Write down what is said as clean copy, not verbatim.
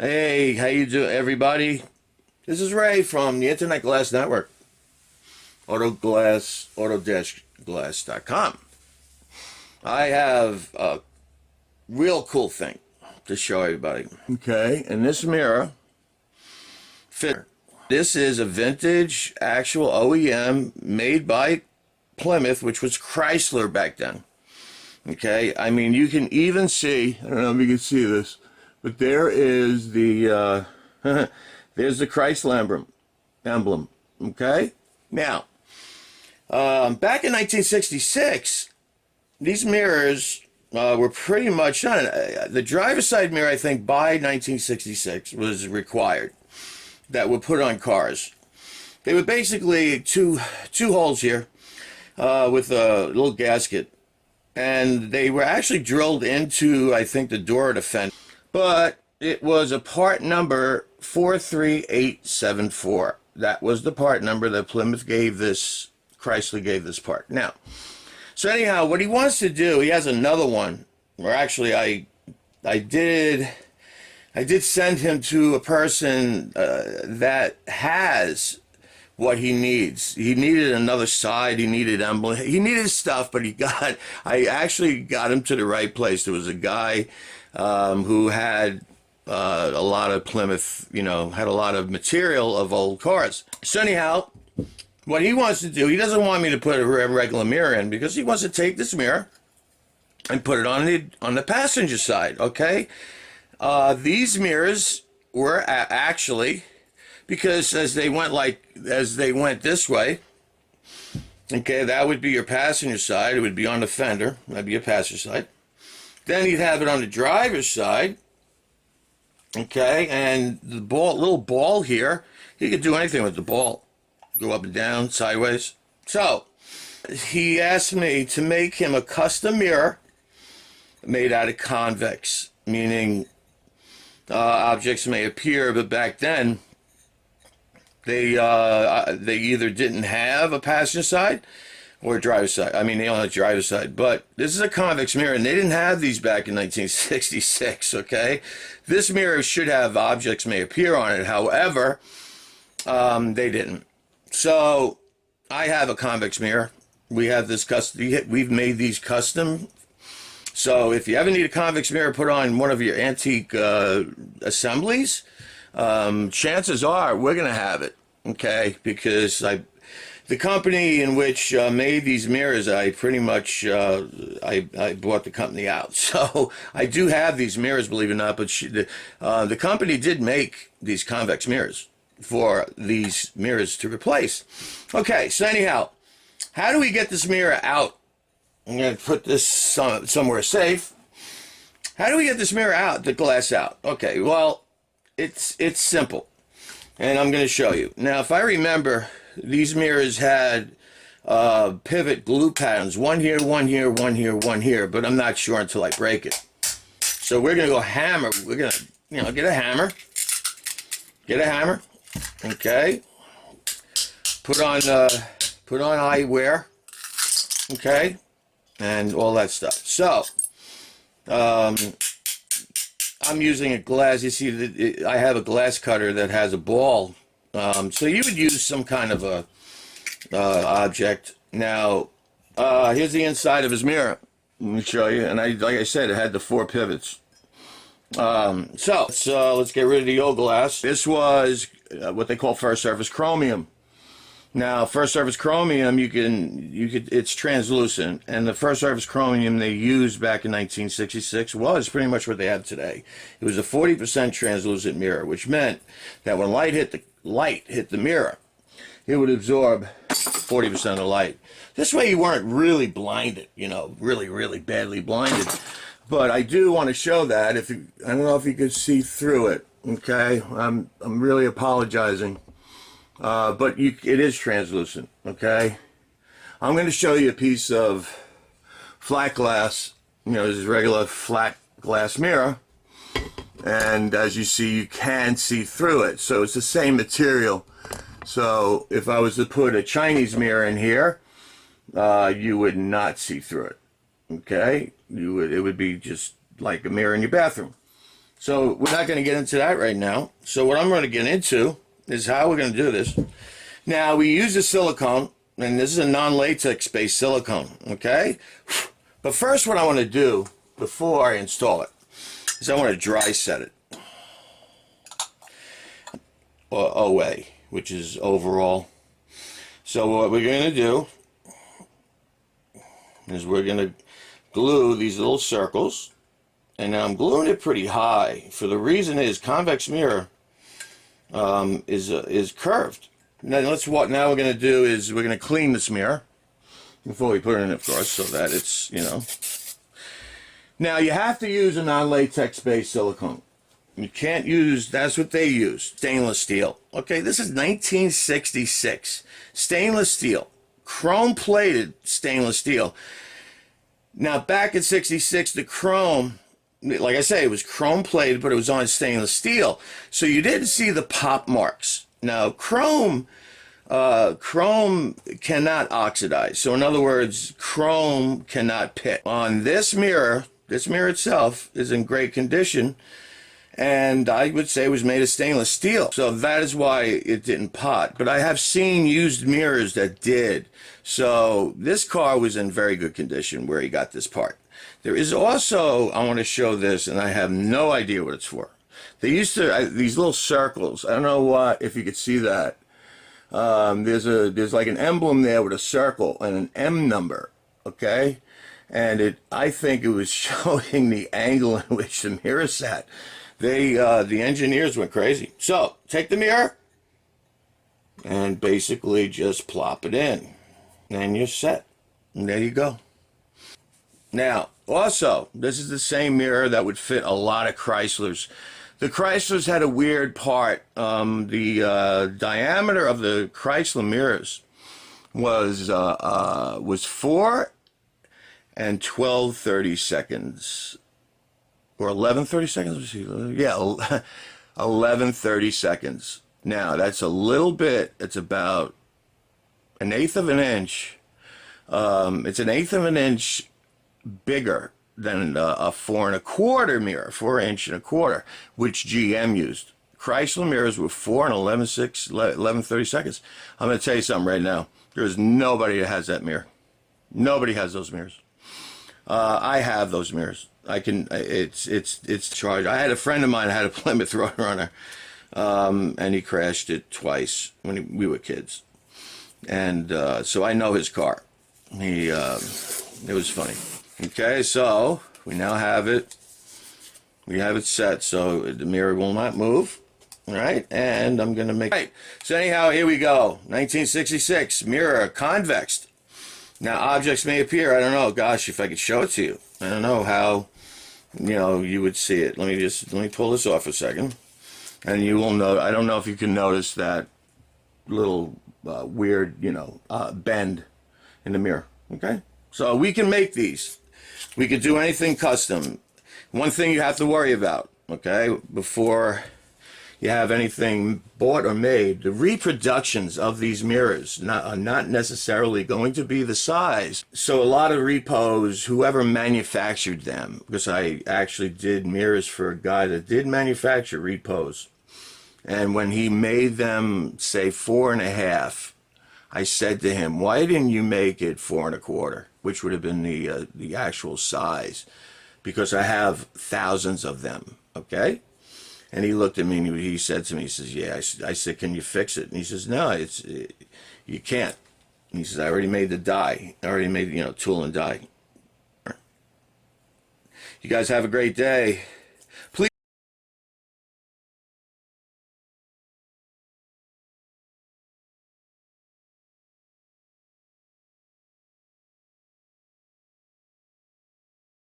Hey, how you doing, everybody? This is Ray from the Internet Glass Network. Auto-glass.com. I have a real cool thing to show everybody. Okay, and this mirror fit. This is a vintage, actual OEM made by Plymouth, which was Chrysler back then. Okay, I mean, you can even see, I don't know if you can see this, but there is the, there's the Chrysler emblem, okay? Now, back in 1966, these mirrors were pretty much done. The driver's side mirror, I think, by 1966 was required that were put on cars. They were basically two holes here with a little gasket, and they were actually drilled into, I think, the door of the fender. But it was a part number 43874. That was the part number that Plymouth gave this, Chrysler gave this part. Now, so anyhow, what he wants to do, he has another one, or actually I did send him to a person that has what he needs. He needed another side, he needed emblem, he needed stuff, but I actually got him to the right place. There was a guy who had a lot of Plymouth, had a lot of material of old cars. So anyhow, what he wants to do, he doesn't want me to put a regular mirror in, because he wants to take this mirror and put it on the passenger side, okay? These mirrors were actually, because as they went this way, okay, that would be your passenger side. It would be on the fender. That'd be your passenger side. Then you'd have it on the driver's side, okay, and the little ball here, you could do anything with the ball. Go up and down, sideways. So, he asked me to make him a custom mirror made out of convex, meaning objects may appear, but back then, they either didn't have a passenger side or a driver's side. I mean, they only had driver's side, but this is a convex mirror, and they didn't have these back in 1966, okay? This mirror should have objects may appear on it. However, they didn't. So I have a convex mirror. We have this we've made these custom. So if you ever need a convex mirror put on one of your antique assemblies, chances are we're going to have it, okay? Because the company in which made these mirrors, I pretty much, I bought the company out. So I do have these mirrors, believe it or not, but the company did make these convex mirrors for these mirrors to replace. Okay, so anyhow, how do we get this mirror out? I'm going to put this somewhere safe. How do we get this mirror out, the glass out? Okay, well, it's simple, and I'm going to show you. Now, if I remember, these mirrors had pivot glue patterns, one here, one here, one here, one here, but I'm not sure until I break it. So we're going to go hammer. We're going to, get a hammer. Get a hammer. Okay. Put on eyewear. Okay. And all that stuff. So, I'm using a glass. You see, I have a glass cutter that has a ball. So you would use some kind of a object. Now, here's the inside of his mirror. Let me show you. And like I said, it had the 4 pivots. So let's get rid of the old glass. This was what they call first surface chromium. Now, first surface chromium, it's translucent, and the first surface chromium they used back in 1966 was pretty much what they have today. It was a 40% translucent mirror, which meant that when light hit the mirror, it would absorb 40% of the light. This way, you weren't really blinded, really, really badly blinded. But I do want to show that. I don't know if you could see through it. Okay, I'm really apologizing. But it is translucent, okay? I'm going to show you a piece of flat glass. This is a regular flat glass mirror. And as you see, you can see through it. So it's the same material. So if I was to put a Chinese mirror in here, you would not see through it, okay? It would be just like a mirror in your bathroom. So we're not going to get into that right now. So what I'm going to get into is how we're going to do this. Now, we use the silicone, and this is a non-latex based silicone, okay? But first, what I want to do before I install it is I want to dry set it. Or OA, which is overall. So what we're going to do is we're going to glue these little circles. And now I'm gluing it pretty high. For the reason is convex mirror is curved. Now what we're going to do is we're going to clean this mirror before we put it in, of course, so that it's, you know. Now you have to use a non-latex based silicone. You can't use, that's what they use, stainless steel. Okay, this is 1966. Stainless steel, chrome plated stainless steel. Now back in 66, the chrome, like I say, it was chrome plated, but it was on stainless steel. So you didn't see the pop marks. Now, chrome cannot oxidize. So in other words, chrome cannot pit. On this mirror itself is in great condition, and I would say it was made of stainless steel. So that is why it didn't pot. But I have seen used mirrors that did. So this car was in very good condition where he got this part. There is also, I want to show this, and I have no idea what it's for. They used to, these little circles, I don't know if you could see that. There's like an emblem there with a circle and an M number, okay? And I think it was showing the angle in which the mirror sat. The engineers went crazy. So, take the mirror and basically just plop it in. And you're set. And there you go. Now, also, this is the same mirror that would fit a lot of Chryslers. The Chryslers had a weird part. The diameter of the Chrysler mirrors was 4 and 12/32, or 11/32. Yeah, 11/32. Now that's a little bit. It's about an eighth of an inch. It's an eighth of an inch bigger than a 4 1/4 mirror, 4 1 1/4, which GM used. Chrysler mirrors were 4 and 11/32. I'm going to tell you something right now. There's nobody that has that mirror. Nobody has those mirrors. I have those mirrors. I can. It's charged. I had a friend of mine that had a Plymouth Roadrunner, and he crashed it twice when we were kids, and so I know his car. It was funny. Okay, so we now have it. We have it set so the mirror will not move. All right, and I'm gonna make. Right. So anyhow, here we go. 1966 mirror, convex. Now objects may appear. I don't know. Gosh, if I could show it to you, I don't know how. You would see it. Let me pull this off a second, and you will know. I don't know if you can notice that little weird, bend in the mirror. Okay, so we can make these. We could do anything custom. One thing you have to worry about, okay, before you have anything bought or made, the reproductions of these mirrors are not necessarily going to be the size. So a lot of repos, whoever manufactured them, because I actually did mirrors for a guy that did manufacture repos, and when he made them, say 4 1/2, I said to him, why didn't you make it 4 1/4, which would have been the actual size? Because I have thousands of them, okay? And he looked at me and he said to me, he says, yeah. I said, can you fix it? And he says, no, you can't. And he says, I already made the die. I already made, tool and die. You guys have a great day.